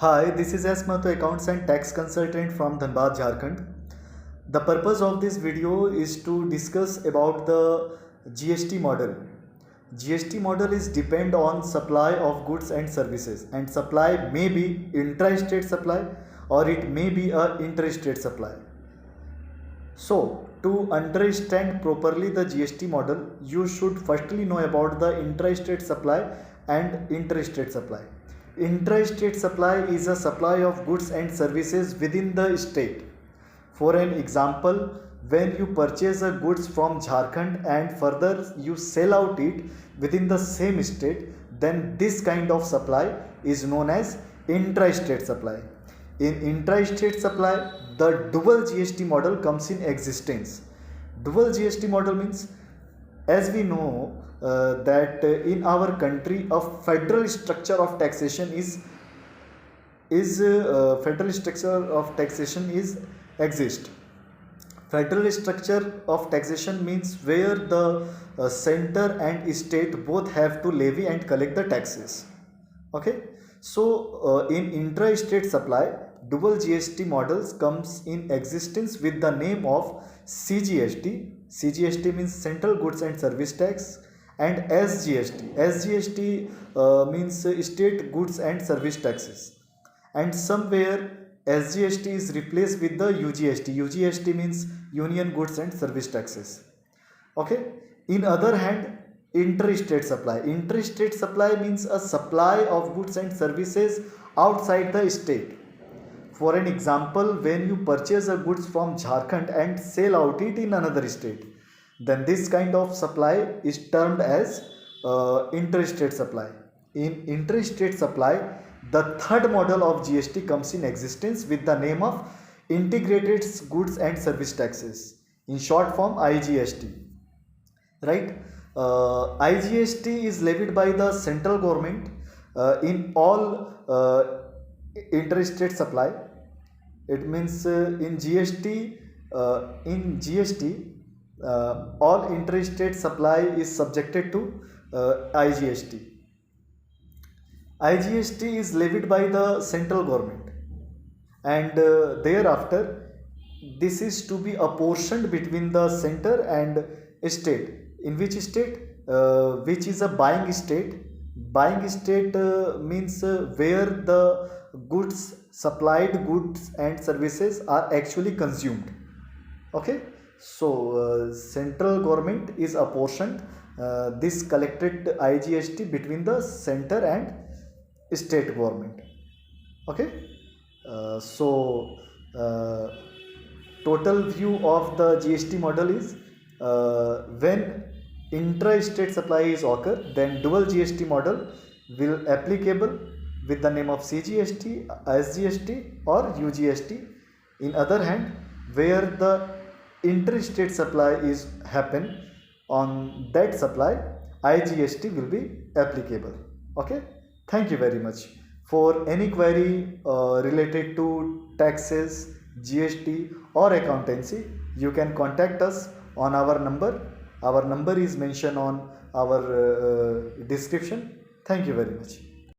Hi, this is S. Mato, Accounts and Tax Consultant from Dhanbad, Jharkhand. The purpose of this video is to discuss about the GST model. GST model is depend on supply of goods and services, and supply may be intra-state supply or it may be a interstate supply. So, to understand properly the GST model, you should firstly know about the intra-state supply and interstate supply. Intra-state supply is a supply of goods and services within the state. For an example, when you purchase a goods from Jharkhand and further you sell out it within the same state, then this kind of supply is known as intra-state supply. In intra-state supply, the dual GST model comes in existence. Dual GST model means, as we know that in our country a federal structure of taxation exists. Federal structure of taxation means where the center and state both have to levy and collect the taxes. Okay, so in intra-state supply, dual GST models comes in existence with the name of CGST. CGST means Central Goods and Service Tax, and SGST. SGST means State Goods and Service Taxes. And somewhere SGST is replaced with the UGST. UGST means Union Goods and Service Taxes. Okay. In other hand, interstate supply. Interstate supply means a supply of goods and services outside the state. For an example, when you purchase a goods from Jharkhand and sell out it in another state, then this kind of supply is termed as interstate supply. In interstate supply, the third model of GST comes in existence with the name of Integrated Goods and Service Taxes, in short form IGST. Right? IGST is levied by the central government in all interstate supply. It means in GST, all interstate supply is subjected to IGST. IGST is levied by the central government, and thereafter this is to be apportioned between the center and state. In which state? Which is a buying state. Buying state means where the supplied goods and services are actually consumed. Okay, so central government is apportioned this collected IGST between the center and state government. Okay, total view of the GST model is when intra-state supply is occur, then dual GST model will applicable with the name of CGST, SGST or UGST. In other hand, where the interstate supply is happen, on that supply IGST will be applicable. Okay, thank you very much. For any query related to taxes, GST or accountancy, you can contact us on our number. Our number is mentioned on our description. Thank you very much.